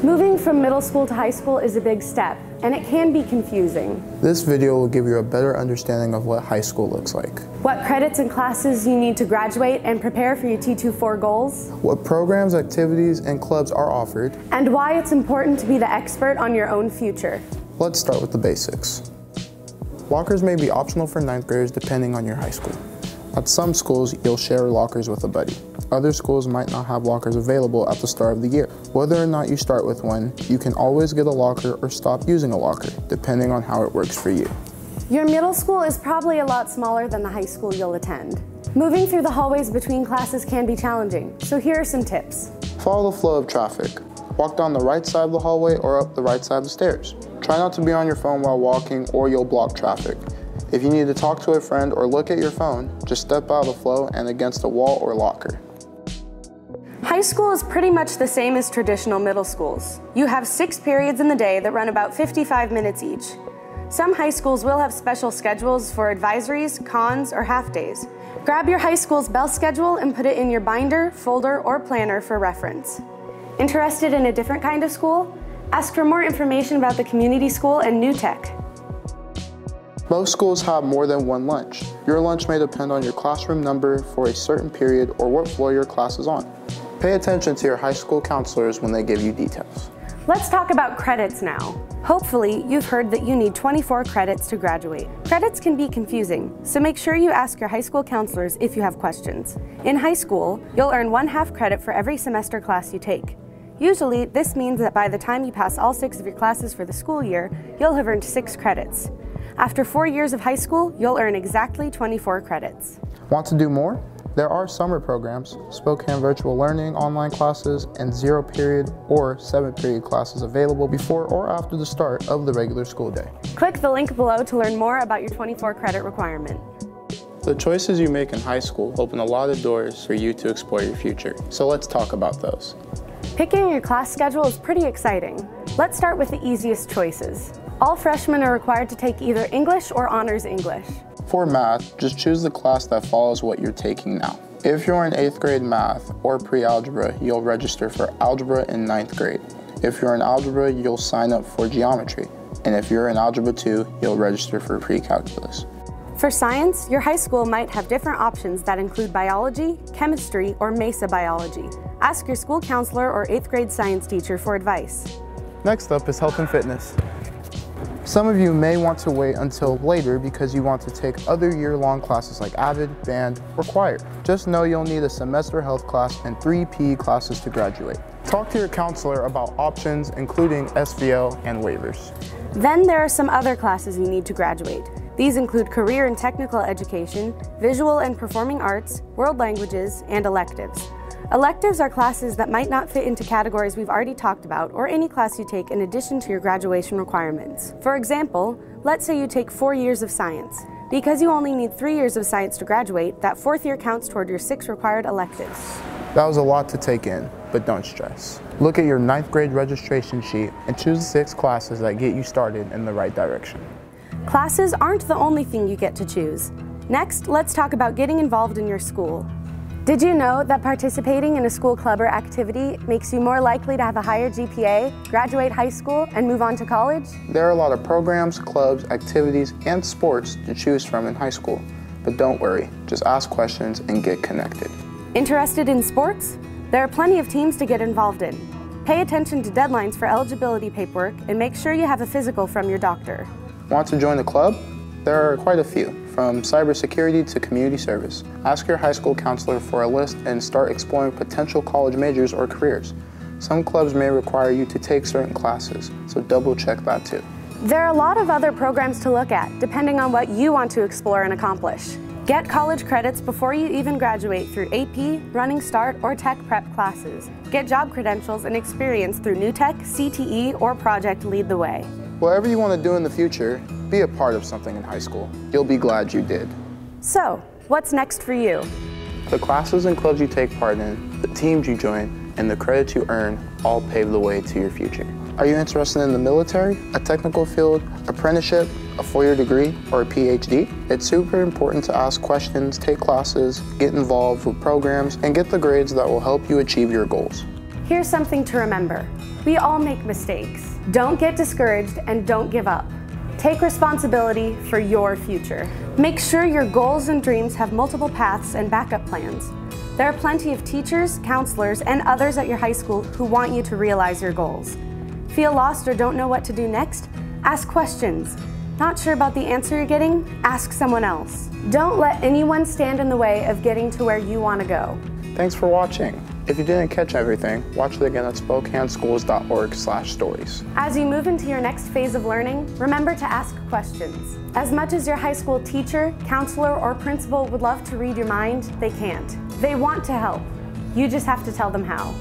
Moving from middle school to high school is a big step, and it can be confusing. This video will give you a better understanding of what high school looks like. What credits and classes you need to graduate and prepare for your T24 goals. What programs, activities, and clubs are offered. And why it's important to be the expert on your own future. Let's start with the basics. Lockers may be optional for 9th graders depending on your high school. At some schools, you'll share lockers with a buddy. Other schools might not have lockers available at the start of the year. Whether or not you start with one, you can always get a locker or stop using a locker, depending on how it works for you. Your middle school is probably a lot smaller than the high school you'll attend. Moving through the hallways between classes can be challenging, so here are some tips. Follow the flow of traffic. Walk down the right side of the hallway or up the right side of the stairs. Try not to be on your phone while walking or you'll block traffic. If you need to talk to a friend or look at your phone, just step out of the flow and against a wall or locker. High school is pretty much the same as traditional middle schools. You have 6 periods in the day that run about 55 minutes each. Some high schools will have special schedules for advisories, cons, or half days. Grab your high school's bell schedule and put it in your binder, folder, or planner for reference. Interested in a different kind of school? Ask for more information about the community school and New Tech. Most schools have more than one lunch. Your lunch may depend on your classroom number for a certain period or what floor your class is on. Pay attention to your high school counselors when they give you details. Let's talk about credits now. Hopefully, you've heard that you need 24 credits to graduate. Credits can be confusing, so make sure you ask your high school counselors if you have questions. In high school, you'll earn 1/2 credit for every semester class you take. Usually, this means that by the time you pass all 6 of your classes for the school year, you'll have earned 6 credits. After 4 years of high school, you'll earn exactly 24 credits. Want to do more? There are summer programs, Spokane virtual learning online classes, and 0 period or 7 period classes available before or after the start of the regular school day. Click the link below to learn more about your 24 credit requirement. The choices you make in high school open a lot of doors for you to explore your future. So let's talk about those. Picking your class schedule is pretty exciting. Let's start with the easiest choices. All freshmen are required to take either English or honors English. For math, just choose the class that follows what you're taking now. If you're in 8th grade math or pre-algebra, you'll register for algebra in 9th grade. If you're in algebra, you'll sign up for geometry. And if you're in algebra 2, you'll register for pre-calculus. For science, your high school might have different options that include biology, chemistry, or MESA biology. Ask your school counselor or 8th grade science teacher for advice. Next up is health and fitness. Some of you may want to wait until later because you want to take other year-long classes like AVID, band, or choir. Just know you'll need a semester health class and 3 PE classes to graduate. Talk to your counselor about options including SVL and waivers. Then there are some other classes you need to graduate. These include career and technical education, visual and performing arts, world languages, and electives. Electives are classes that might not fit into categories we've already talked about or any class you take in addition to your graduation requirements. For example, let's say you take 4 years of science. Because you only need 3 years of science to graduate, that 4th year counts toward your 6 required electives. That was a lot to take in, but don't stress. Look at your 9th grade registration sheet and choose the 6 classes that get you started in the right direction. Classes aren't the only thing you get to choose. Next, let's talk about getting involved in your school. Did you know that participating in a school club or activity makes you more likely to have a higher GPA, graduate high school, and move on to college? There are a lot of programs, clubs, activities, and sports to choose from in high school. But don't worry, just ask questions and get connected. Interested in sports? There are plenty of teams to get involved in. Pay attention to deadlines for eligibility paperwork and make sure you have a physical from your doctor. Want to join a club? There are quite a few, from cybersecurity to community service. Ask your high school counselor for a list and start exploring potential college majors or careers. Some clubs may require you to take certain classes, so double check that too. There are a lot of other programs to look at, depending on what you want to explore and accomplish. Get college credits before you even graduate through AP, Running Start, or Tech Prep classes. Get job credentials and experience through New Tech, CTE, or Project Lead the Way. Whatever you want to do in the future, be a part of something in high school. You'll be glad you did. So, what's next for you? The classes and clubs you take part in, the teams you join, and the credits you earn all pave the way to your future. Are you interested in the military, a technical field, apprenticeship, a 4-year degree, or a PhD? It's super important to ask questions, take classes, get involved with programs, and get the grades that will help you achieve your goals. Here's something to remember. We all make mistakes. Don't get discouraged and don't give up. Take responsibility for your future. Make sure your goals and dreams have multiple paths and backup plans. There are plenty of teachers, counselors, and others at your high school who want you to realize your goals. Feel lost or don't know what to do next? Ask questions. Not sure about the answer you're getting? Ask someone else. Don't let anyone stand in the way of getting to where you want to go. Thanks for watching. If you didn't catch everything, watch it again at SpokaneSchools.org/stories. As you move into your next phase of learning, remember to ask questions. As much as your high school teacher, counselor, or principal would love to read your mind, they can't. They want to help. You just have to tell them how.